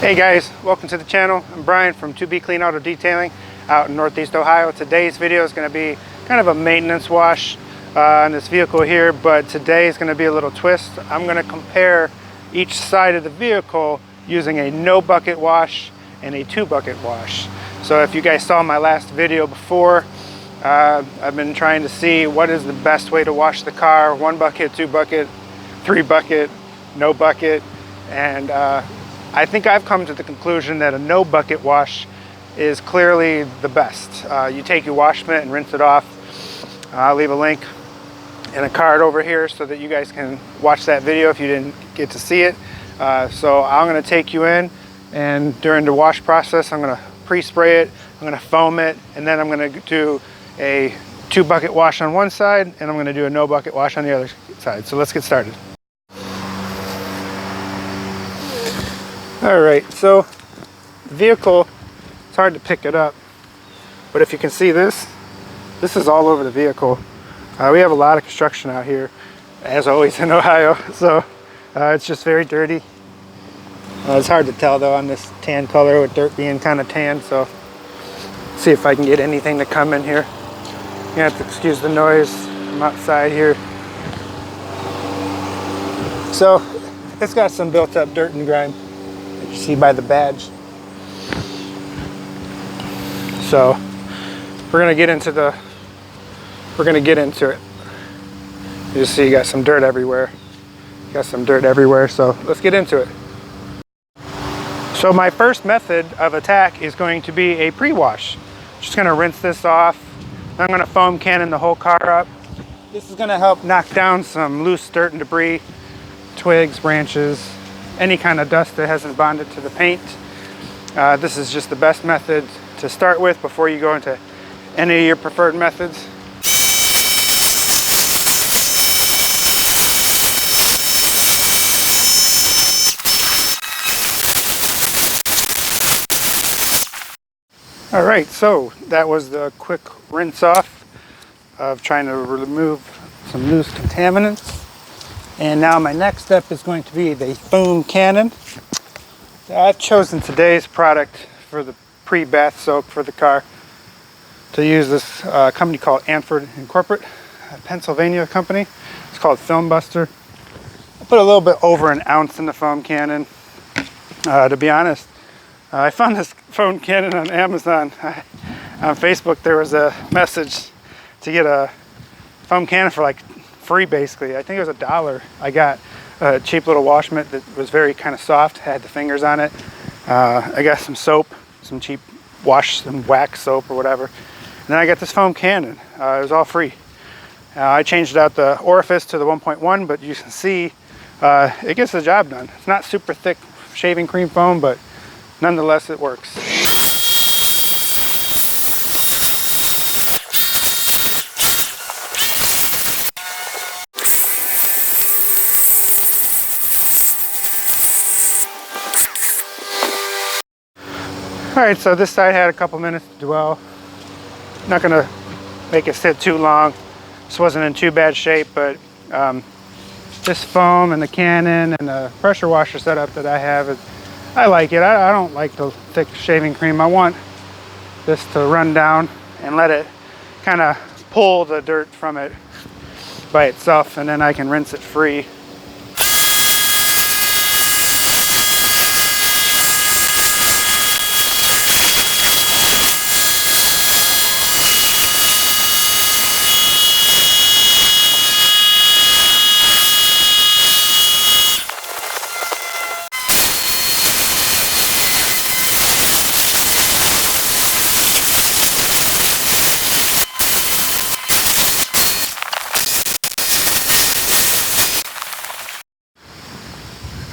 Hey guys, welcome to the channel. I'm Brian from 2B Clean Auto Detailing out in Northeast Ohio. Today's video is going to be kind of a maintenance wash on this vehicle here, but today is going to be a little twist. I'm going to compare each side of the vehicle using a no bucket wash and a 2-bucket wash. So if you guys saw my last video before, I've been trying to see what is the best way to wash the car: 1 bucket, 2 bucket, 3 bucket, no bucket, and I think I've come to the conclusion that a no bucket wash is clearly the best. You take your wash mitt and rinse it off. I'll leave a link and a card over here so that you guys can watch that video if you didn't get to see it. So I'm going to take you in, and during the wash process I'm going to pre-spray it, I'm going to foam it, and then I'm going to do a 2-bucket wash on one side and I'm going to do a no bucket wash on the other side. So let's get started. All right, so the vehicle, it's hard to pick it up, but if you can see this is all over the vehicle. We have a lot of construction out here, as always in Ohio, so it's just very dirty. It's hard to tell though on this tan color with dirt being kind of tan, so let's see if I can get anything to come in here. You have to excuse the noise. I'm outside here. So it's got some built up dirt and grime. You see by the badge. So we're gonna get into it. You see, you got some dirt everywhere. So let's get into it. So my first method of attack is going to be a pre-wash. Just gonna rinse this off. I'm gonna foam cannon the whole car up. This is gonna help knock down some loose dirt and debris, twigs, branches, any kind of dust that hasn't bonded to the paint. This is just the best method to start with before you go into any of your preferred methods. All right, so that was the quick rinse off of trying to remove some loose contaminants. And now my next step is going to be the foam cannon. I've chosen today's product for the pre-bath soak for the car to use this company called Anford Incorporate, a Pennsylvania company. It's called Film Buster. I put a little bit over an ounce in the foam cannon. To be honest, I found this foam cannon on Amazon. On Facebook there was a message to get a foam cannon for like free, basically. I think it was $1. I got a cheap little wash mitt that was very kind of soft, had the fingers on it. I got some soap, some cheap some wax soap or whatever. And then I got this foam cannon. It was all free. I changed out the orifice to the 1.1, but you can see it gets the job done. It's not super thick shaving cream foam, but nonetheless it works. All right, so this side had a couple minutes to dwell. Not gonna make it sit too long. This wasn't in too bad shape, but this foam and the cannon and the pressure washer setup that I have, I like it. I don't like the thick shaving cream. I want this to run down and let it kind of pull the dirt from it by itself, and then I can rinse it free.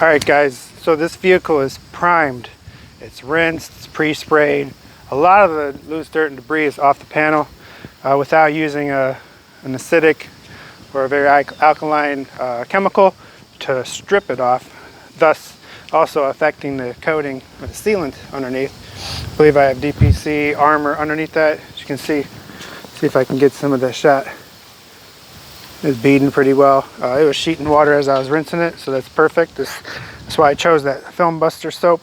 All right guys, so this vehicle is primed. It's rinsed, it's pre-sprayed. A lot of the loose dirt and debris is off the panel without using an acidic or a very alkaline chemical to strip it off, thus also affecting the coating or the sealant underneath. I believe I have DPC armor underneath that. As you can see if I can get some of that shot. It's beading pretty well. It was sheeting water as I was rinsing it, so that's perfect. That's why I chose that Film Buster soap.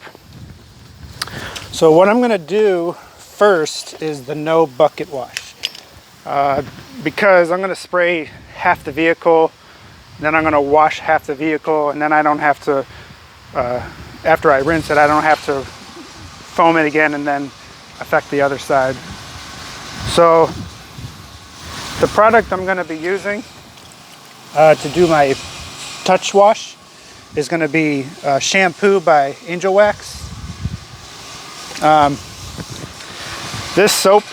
So what I'm gonna do first is the no bucket wash. Because I'm gonna spray half the vehicle, then I'm gonna wash half the vehicle, and then I don't have to, after I rinse it, I don't have to foam it again and then affect the other side. So the product I'm gonna be using to do my touch wash is gonna be shampoo by Angel Wax. This soap,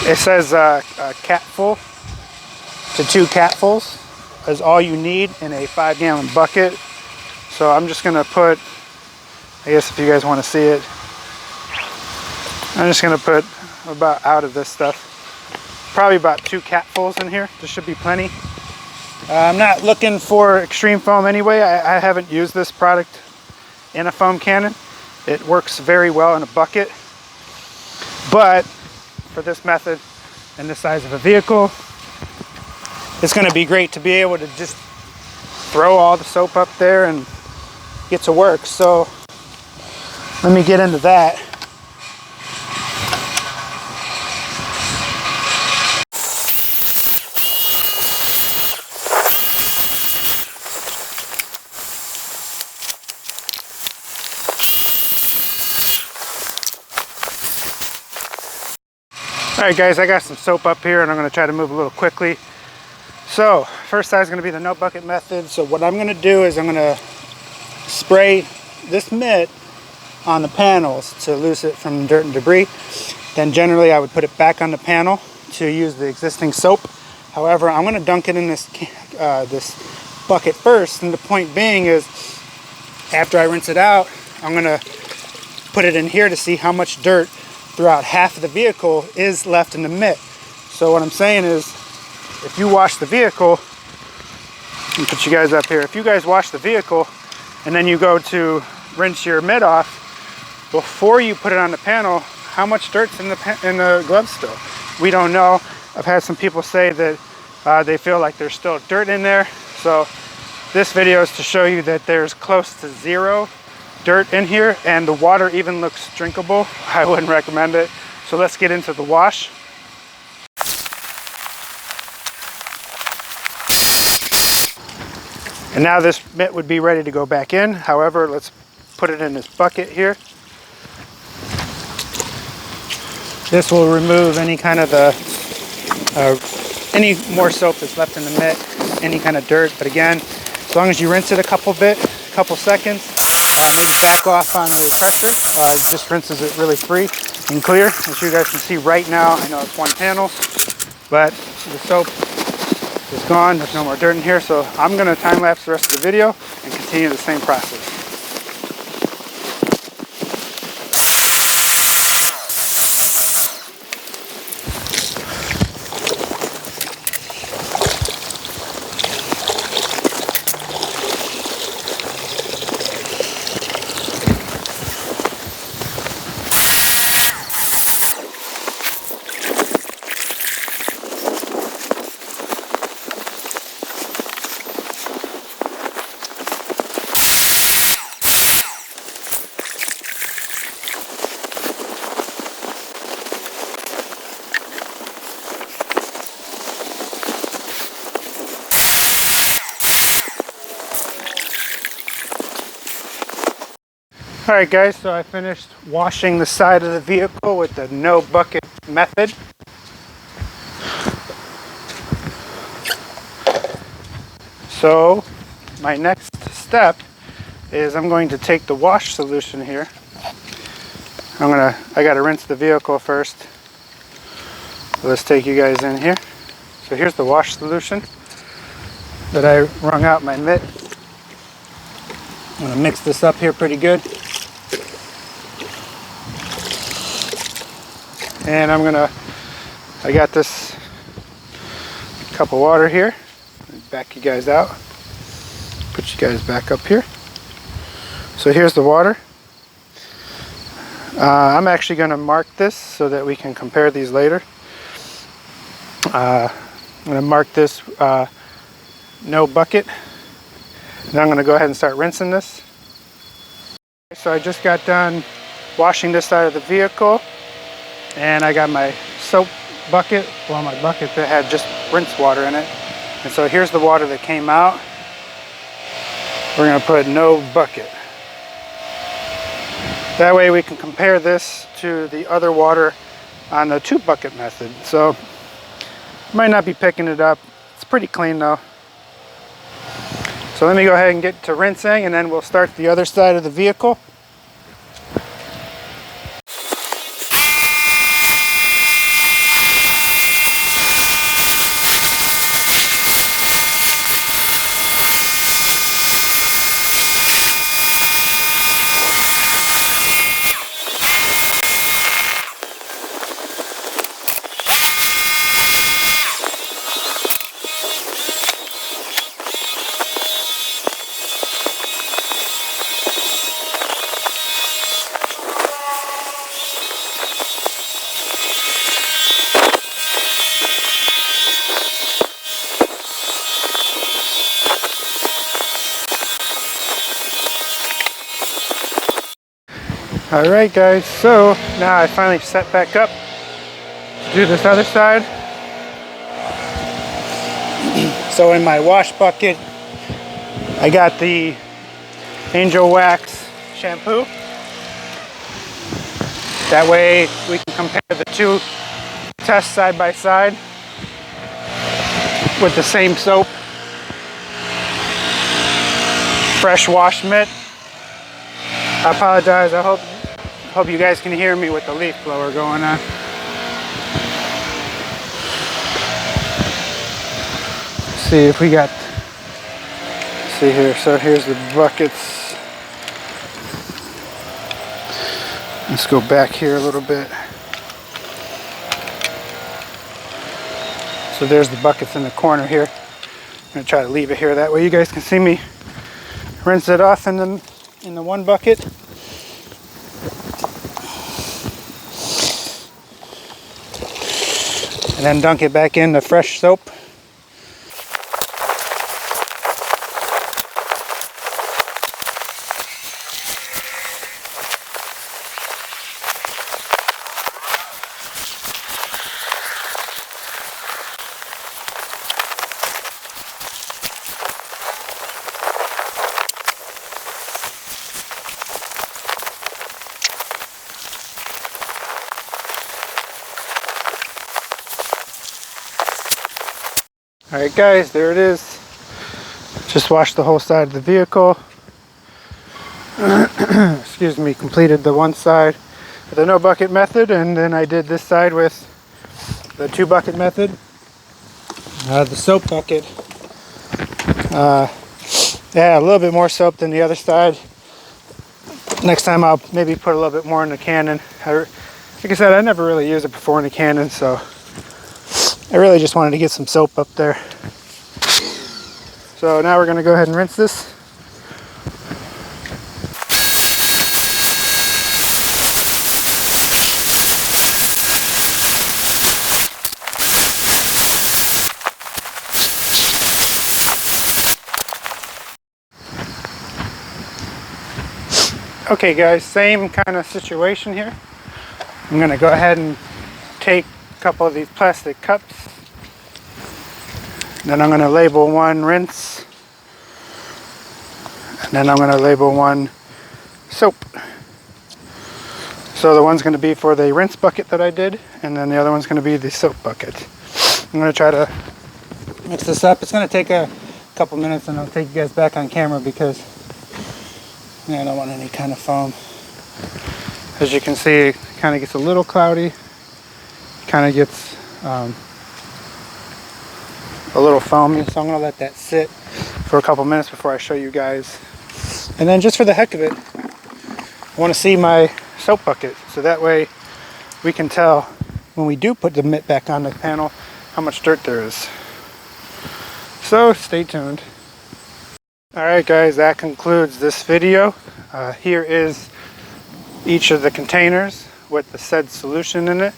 it says a catful to 2 catfuls is all you need in a 5-gallon bucket. So I'm just gonna put, I guess if you guys want to see it, I'm just gonna put about out of this stuff, probably about 2 catfuls in here. This should be plenty. I'm not looking for extreme foam anyway. I haven't used this product in a foam cannon. It works very well in a bucket, but for this method and the size of a vehicle, it's going to be great to be able to just throw all the soap up there and get to work. So let me get into that. All right guys, I got some soap up here and I'm gonna try to move a little quickly. So first side is gonna be the no bucket method. So what I'm gonna do is I'm gonna spray this mitt on the panels to loose it from dirt and debris. Then generally I would put it back on the panel to use the existing soap. However, I'm gonna dunk it in this bucket first, and the point being is after I rinse it out, I'm gonna put it in here to see how much dirt throughout half of the vehicle is left in the mitt. So what I'm saying is, if you wash the vehicle, let me put you guys up here, if you guys wash the vehicle and then you go to rinse your mitt off, before you put it on the panel, how much dirt's in the glove still? We don't know. I've had some people say that they feel like there's still dirt in there. So this video is to show you that there's close to 0 dirt in here, and the water even looks drinkable. I wouldn't recommend it. So let's get into the wash. And now this mitt would be ready to go back in. However, let's put it in this bucket here. This will remove any kind of any more soap that's left in the mitt, any kind of dirt. But again, as long as you rinse it a couple seconds, maybe back off on the pressure. It just rinses it really free and clear. As you guys can see right now, I know it's one panel, but the soap is gone. There's no more dirt in here. So I'm going to time lapse the rest of the video and continue the same process. Alright guys, so I finished washing the side of the vehicle with the no bucket method. So my next step is I'm going to take the wash solution here. I gotta rinse the vehicle first. So let's take you guys in here. So here's the wash solution that I wrung out my mitt. I'm gonna mix this up here pretty good. And I got this cup of water here. Back you guys out. Put you guys back up here. So here's the water. I'm actually going to mark this so that we can compare these later. I'm going to mark this no bucket. And I'm going to go ahead and start rinsing this. So I just got done washing this side of the vehicle, and I got my soap bucket, well, my bucket that had just rinse water in it. And so here's the water that came out. We're gonna put no bucket. That way we can compare this to the other water on the 2 bucket method. So might not be picking it up. It's pretty clean though. So let me go ahead and get to rinsing, and then we'll start the other side of the vehicle. Alright guys, so now I finally set back up to do this other side. So in my wash bucket, I got the Angel Wax shampoo. That way we can compare the 2 tests side by side with the same soap. Fresh wash mitt. I apologize, I hope you guys can hear me with the leaf blower going on. Let's see if we got, let's see here, so here's the buckets. Let's go back here a little bit. So there's the buckets in the corner here. I'm gonna try to leave it here, that way you guys can see me rinse it off in the 1 bucket. And then dunk it back in the fresh soap. Alright guys, there it is. Just washed the whole side of the vehicle. Excuse me, completed the 1 side with the no bucket method, and then I did this side with the 2 bucket method. The soap bucket. Yeah, a little bit more soap than the other side. Next time I'll maybe put a little bit more in the Canon. Like I said, I never really used it before in the Canon, so I really just wanted to get some soap up there. So now we're going to go ahead and rinse this. Okay guys, same kind of situation here. I'm going to go ahead and take a couple of these plastic cups. Then I'm going to label 1 rinse. And then I'm going to label 1 soap. So the one's going to be for the rinse bucket that I did, and then the other one's going to be the soap bucket. I'm going to try to mix this up. It's going to take a couple minutes, and I'll take you guys back on camera because I don't want any kind of foam. As you can see, it kind of gets a little cloudy. Kind of gets a little foamy, so I'm going to let that sit for a couple minutes before I show you guys. And then just for the heck of it, I want to see my soap bucket, so that way we can tell when we do put the mitt back on the panel how much dirt there is. So stay tuned. Alright guys, that concludes this video. Here is each of the containers with the said solution in it.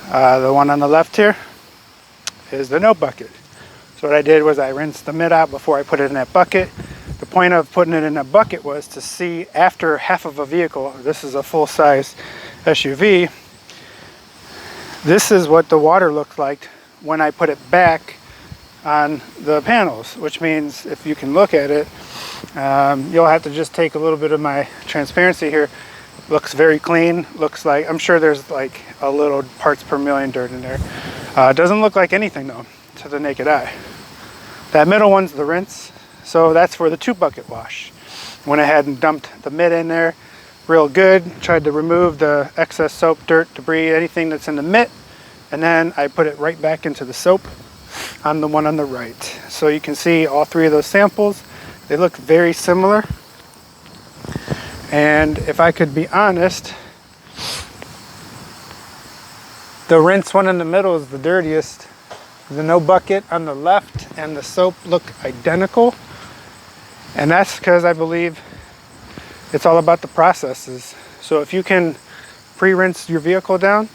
The one on the left here is the no bucket. So what I did was I rinsed the mitt out before I put it in that bucket. The point of putting it in a bucket was to see after half of a vehicle, this is a full-size SUV, this is what the water looked like when I put it back on the panels, which means if you can look at it, you'll have to just take a little bit of my transparency here. Looks very clean. Looks like, I'm sure there's like a little parts per million dirt in there. Doesn't look like anything though to the naked eye. That middle one's the rinse, so that's for the 2-bucket wash. Went ahead and dumped the mitt in there real good, tried to remove the excess soap, dirt, debris, anything that's in the mitt, and then I put it right back into the soap on the one on the right. So you can see all 3 of those samples. They look very similar. And if I could be honest, the rinse one in the middle is the dirtiest. The no bucket on the left and the soap look identical. And that's because I believe it's all about the processes. So if you can pre-rinse your vehicle down,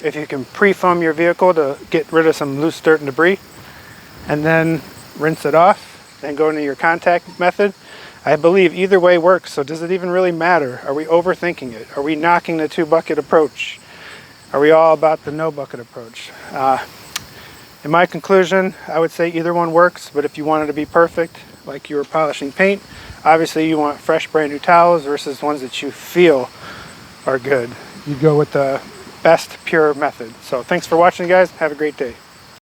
if you can pre-foam your vehicle to get rid of some loose dirt and debris, and then rinse it off and go into your contact method, I believe either way works. So does it even really matter? Are we overthinking it? Are we knocking the 2-bucket approach? Are we all about the no bucket approach? In my conclusion, I would say either one works, but if you wanted to be perfect, like you were polishing paint, obviously you want fresh brand new towels versus ones that you feel are good. You go with the best pure method. So thanks for watching, guys. Have a great day.